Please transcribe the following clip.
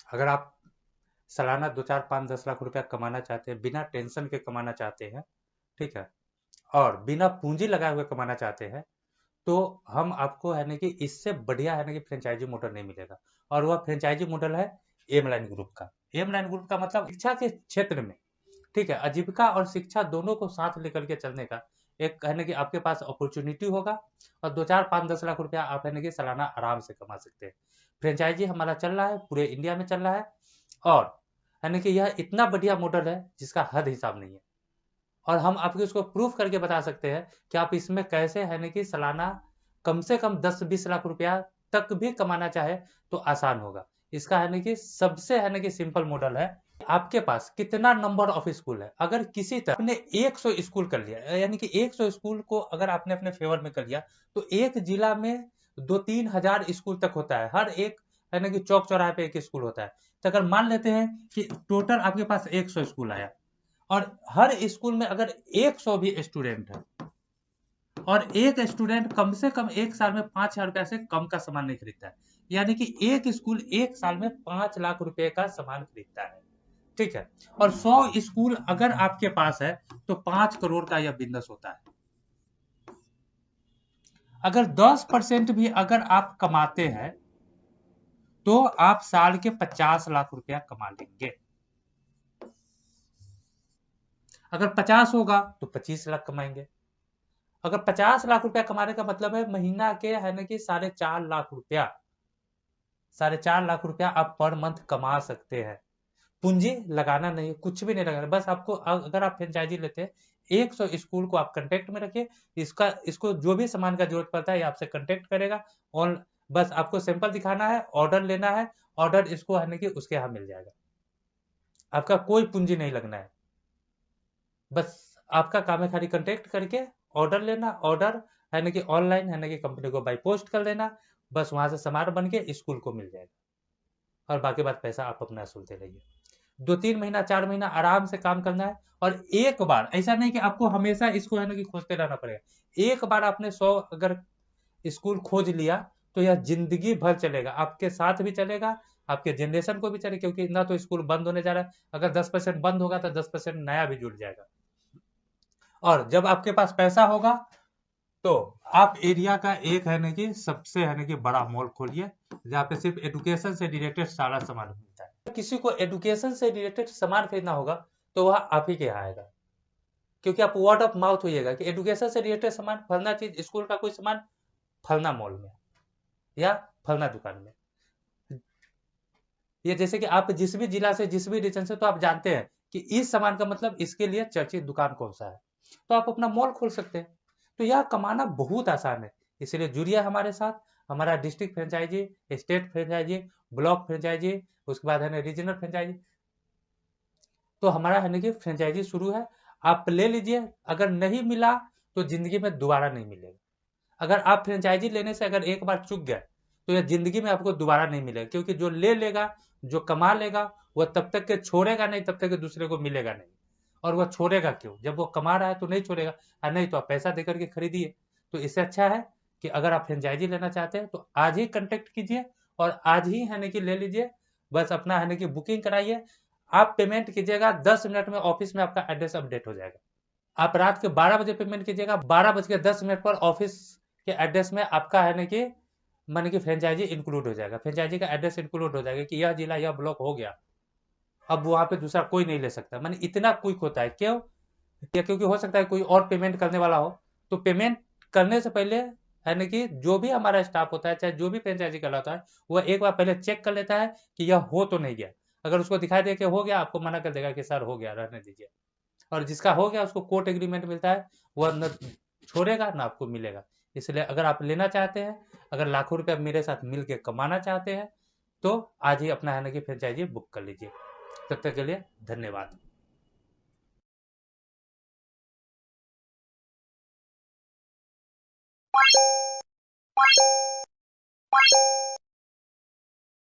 अगर आप सालाना 2 4 5 10 लाख रुपया कमाना चाहते हैं, बिना टेंशन के कमाना चाहते हैं, ठीक है, और बिना पूंजी लगाए हुए कमाना चाहते हैं, तो हम आपको है ना कि इससे बढ़िया है ना कि फ्रेंचाइजी मॉडल नहीं मिलेगा। और वह फ्रेंचाइजी मॉडल है एम लाइन ग्रुप का। एम लाइन ग्रुप का मतलब शिक्षा के क्षेत्र में, ठीक है, आजीविका और शिक्षा दोनों को साथ लेकर के चलने का एक है ना कि आपके पास अपॉर्चुनिटी होगा। और 2 4 5 10 लाख रुपया आप है ना कि सालाना आराम से कमा सकते हैं। फ्रेंचाइजी हमारा चल रहा है, पूरे इंडिया में चल रहा है। और है ना कि यह इतना बढ़िया मॉडल है जिसका हद हिसाब नहीं है। और हम आपको इसको प्रूफ करके बता सकते हैं कि आप इसमें कैसे है ना कि सालाना कम से कम 10 20 लाख रुपया तक भी कमाना चाहे तो आसान होगा। इसका है ना कि सबसे है ना कि सिंपल मॉडल है। आपके पास कितना नंबर ऑफ स्कूल है, अगर किसी तरह आपने 100 स्कूल कर लिया, यानी कि 100 स्कूल को अगर आपने अपने फेवर में कर लिया, तो एक जिला में 2 3 हजार स्कूल तक होता है। हर एक है ना कि चौक चौराहे पे एक स्कूल होता है। तो अगर मान लेते हैं कि टोटल आपके पास 100 स्कूल आया, और हर स्कूल में अगर 100 भी स्टूडेंट है, और एक स्टूडेंट कम से कम एक साल में 5 हजार रुपया से कम का सामान नहीं खरीदता है, यानी कि एक स्कूल एक साल में 5 लाख रुपए का सामान खरीदता है, ठीक है। और 100 स्कूल अगर आपके पास है तो 5 करोड़ का यह बिजनेस होता है। अगर 10% भी अगर आप कमाते हैं तो आप साल के 50 लाख रुपया कमा लेंगे। अगर 50 होगा तो 25 लाख कमाएंगे। अगर 50 लाख रुपया कमाने का मतलब है महीना के है ना कि 4.5 लाख रुपया, 4.5 लाख रुपया आप पर मंथ कमा सकते हैं। पूंजी लगाना नहीं, कुछ भी नहीं लगाना, बस आपको अगर आप फ्रेंचाइजी लेते हैं, 100 स्कूल को आप कांटेक्ट में रखिए। इसको जो भी सामान का जरूरत पड़ता है ये आपसे कांटेक्ट करेगा। और बस आपको सैंपल दिखाना है, ऑर्डर लेना है, ऑर्डर इसको है ना कि उसके यहाँ मिल जाएगा। आपका कोई पूंजी नहीं लगना है, बस आपका काम है खाली कांटेक्ट करके ऑर्डर लेना। ऑर्डर है ना कि ऑनलाइन है ना कि कंपनी को बाई पोस्ट कर देना। बस वहां से सामान बन के स्कूल को मिल जाएगा, और बाकी बात पैसा आप अपना सुनते रहिए। 2 3 महीना 4 महीना आराम से काम करना है। और एक बार ऐसा नहीं कि आपको हमेशा इसको है ना कि खोजते रहना पड़ेगा। एक बार आपने 100 अगर स्कूल खोज लिया तो यह जिंदगी भर चलेगा, आपके साथ भी चलेगा, आपके जनरेशन को भी चलेगा, क्योंकि ना तो स्कूल बंद होने जा रहा है। अगर 10% बंद होगा तो 10% नया भी जुड़ जाएगा। और जब आपके पास पैसा होगा तो आप एरिया का एक है ना कि सबसे है ना कि बड़ा मॉल खोलिए, जहाँ पे सिर्फ एडुकेशन से रिलेटेड सारा सामान मिलता है। किसी को एडुकेशन से रिलेटेड सामान खरीदना होगा तो वह आप ही के यहाँ आएगा, क्योंकि आप वर्ड ऑफ माउथ होइएगा कि एडुकेशन से रिलेटेड सामान फलना चीज, स्कूल का कोई सामान फलना मॉल में या फलना दुकान में। ये जैसे कि आप जिस भी जिला से जिस भी रीजन से, तो आप जानते हैं कि इस सामान का मतलब इसके लिए चर्चित दुकान कौन सा है, तो आप अपना मॉल खोल सकते हैं। तो यह कमाना बहुत आसान है। इसलिए जुड़िए हमारे साथ। हमारा district franchise, state franchise, block franchise, उसके बाद है ना रीजनल फ्रेंचाइजी, तो हमारा है ना कि फ्रेंचाइजी शुरू है। आप ले लीजिए, अगर नहीं मिला तो जिंदगी में दोबारा नहीं मिलेगा। अगर आप फ्रेंचाइजी लेने से अगर एक बार चूक गए तो यह जिंदगी में आपको दोबारा नहीं मिलेगा, क्योंकि जो ले लेगा, जो कमा लेगा, वह तब तक के छोड़ेगा नहीं, तब तक के दूसरे को मिलेगा नहीं। और वह छोड़ेगा क्यों, जब वो कमा रहा है तो नहीं छोड़ेगा। और नहीं तो आप पैसा देकर के खरीदिए। तो इससे अच्छा है कि अगर आप फ्रेंचाइजी लेना चाहते हैं तो आज ही कांटेक्ट कीजिए, और आज ही है ना कि ले लीजिए। बस अपना है ना कि बुकिंग कराइए। आप पेमेंट कीजिएगा, 10 मिनट में ऑफिस में आपका एड्रेस अपडेट हो जाएगा। आप रात के 12 बजे पेमेंट कीजिएगा, 12 बज के 10 मिनट पर ऑफिस के एड्रेस में आपका है ना कि मन की फ्रेंचाइजी इंक्लूड हो जाएगा, फ्रेंचाइजी का एड्रेस इंक्लूड हो जाएगा कि यह जिला यह ब्लॉक हो गया। अब वहां पे दूसरा कोई नहीं ले सकता, मैंने इतना क्विक होता है क्यों? या क्योंकि हो सकता है कोई और पेमेंट करने वाला हो, तो पेमेंट करने से पहले है ना कि जो भी हमारा स्टाफ होता है, चाहे जो भी फ्रेंचाइजी कहलाता है, वह एक बार पहले चेक कर लेता है कि यह हो तो नहीं गया। अगर उसको दिखाई दे कि हो गया, आपको मना कर देगा कि सर हो गया, रहने दीजिए। और जिसका हो गया उसको कोर्ट एग्रीमेंट मिलता है, वह न छोड़ेगा ना आपको मिलेगा। इसलिए अगर आप लेना चाहते हैं, अगर लाखों रुपया मेरे साथ मिल के कमाना चाहते हैं, तो आज ही अपना है ना कि फ्रेंचाइजी बुक कर लीजिए। तब तक के लिए धन्यवाद।